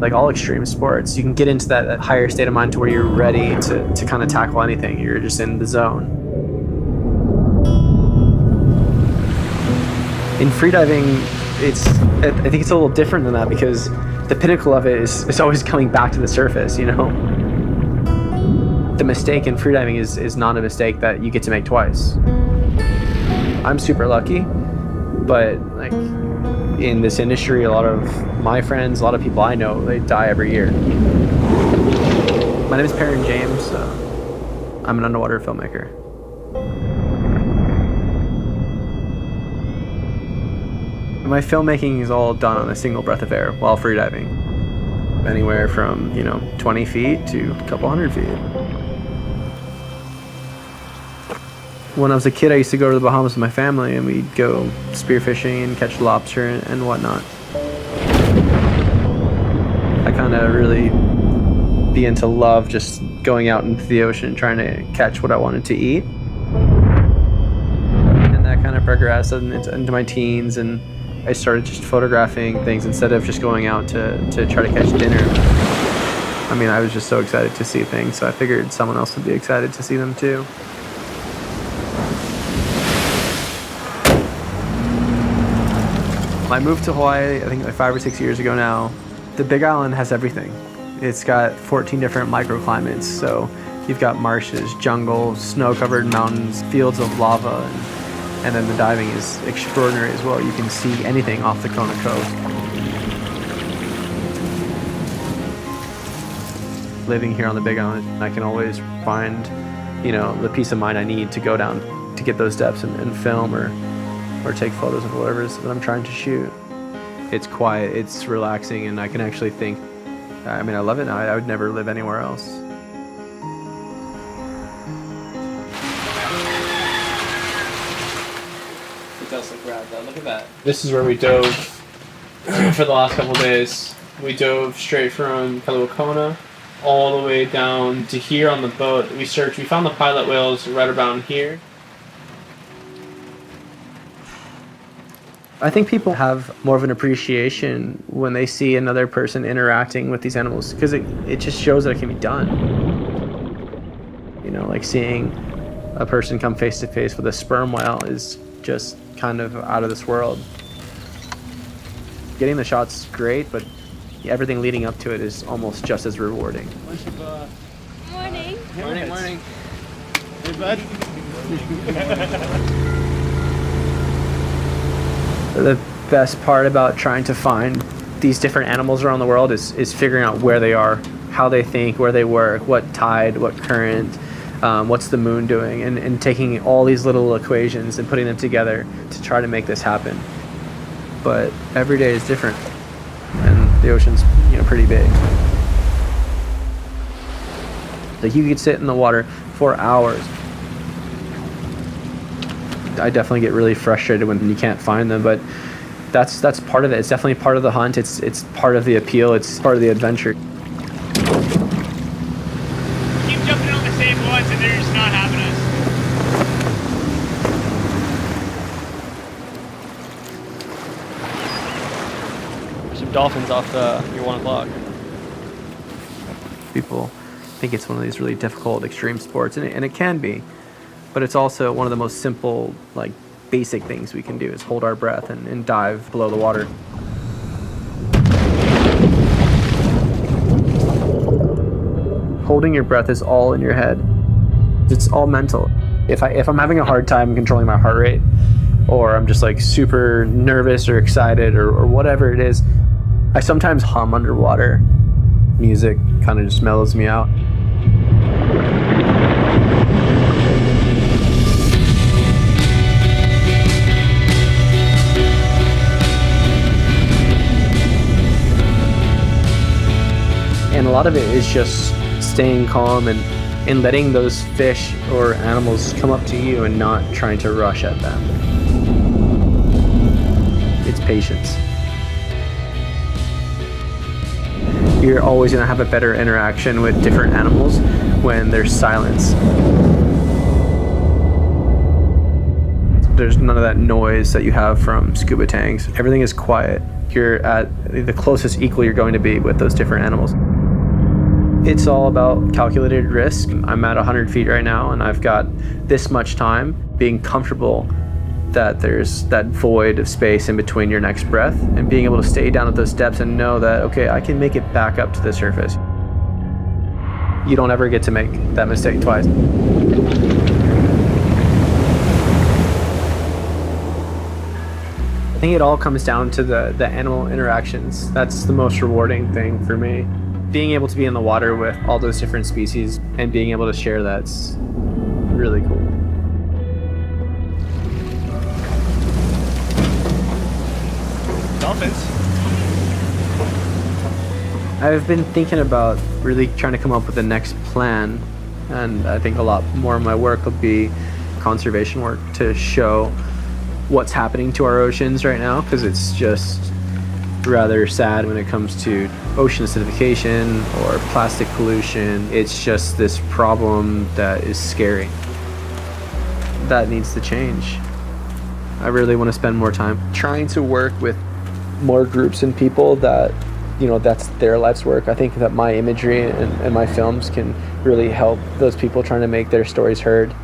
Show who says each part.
Speaker 1: like all extreme sports, you can get into that higher state of mind to where you're ready to kind of tackle anything. You're just in the zone. In freediving, I think it's a little different than that, because the pinnacle of it is always coming back to the surface, you know? The mistake in freediving is not a mistake that you get to make twice. I'm super lucky, but like in this industry, a lot of my friends, a lot of people I know, they die every year. My name is Perrin James. I'm an underwater filmmaker. My filmmaking is all done on a single breath of air while freediving. Anywhere from, 20 feet to a couple hundred feet. When I was a kid, I used to go to the Bahamas with my family, and we'd go spearfishing and catch lobster and whatnot. I kind of really began to love just going out into the ocean, trying to catch what I wanted to eat. And that kind of progressed into my teens, and I started just photographing things instead of just going out to try to catch dinner. I mean, I was just so excited to see things, so I figured someone else would be excited to see them too. I moved to Hawaii, I think like 5 or 6 years ago now. The Big Island has everything. It's got 14 different microclimates, so you've got marshes, jungle, snow-covered mountains, fields of lava, and then the diving is extraordinary as well. You can see anything off the Kona coast. Living here on the Big Island, I can always find, the peace of mind I need to go down to get those depths and film or take photos of whatever it is that I'm trying to shoot. It's quiet, it's relaxing, and I can actually think. I mean, I love it now. I would never live anywhere else. Look at that. This is where we dove for the last couple of days. We dove straight from Kona all the way down to here on the boat. We found the pilot whales right around here. I think people have more of an appreciation when they see another person interacting with these animals, because it just shows that it can be done. Like seeing a person come face to face with a sperm whale is just kind of out of this world. Getting the shot's great, but everything leading up to it is almost just as rewarding.
Speaker 2: Morning.
Speaker 3: Morning. Hey, bud.
Speaker 1: The best part about trying to find these different animals around the world is figuring out where they are, how they think, where they work, what tide, what current, what's the moon doing, and taking all these little equations and putting them together to try to make this happen. But every day is different, and the ocean's pretty big. Like you could sit in the water for hours. I definitely get really frustrated when you can't find them, but that's part of it. It's definitely part of the hunt. It's part of the appeal. It's part of the adventure.
Speaker 3: Keep jumping on the same ones and they're just not having us.
Speaker 1: There's some dolphins off your 1 o'clock. People think it's one of these really difficult extreme sports, and it can be. But it's also one of the most simple, basic things we can do is hold our breath and dive below the water. Holding your breath is all in your head. It's all mental. If I'm having a hard time controlling my heart rate, or I'm just super nervous or excited or whatever it is, I sometimes hum underwater. Music kind of just mellows me out. And a lot of it is just staying calm and letting those fish or animals come up to you and not trying to rush at them. It's patience. You're always going to have a better interaction with different animals when there's silence. There's none of that noise that you have from scuba tanks. Everything is quiet. You're at the closest equal you're going to be with those different animals. It's all about calculated risk. I'm at 100 feet right now, and I've got this much time, being comfortable that there's that void of space in between your next breath, and being able to stay down at those depths and know that, okay, I can make it back up to the surface. You don't ever get to make that mistake twice. I think it all comes down to the animal interactions. That's the most rewarding thing for me. Being able to be in the water with all those different species and being able to share that's really cool.
Speaker 3: Dolphins.
Speaker 1: I've been thinking about really trying to come up with the next plan, and I think a lot more of my work will be conservation work to show what's happening to our oceans right now, because it's just rather sad when it comes to ocean acidification or plastic pollution. It's just this problem that is scary. That needs to change. I really want to spend more time trying to work with more groups and people that, you know, that's their life's work. I think that my imagery and my films can really help those people trying to make their stories heard.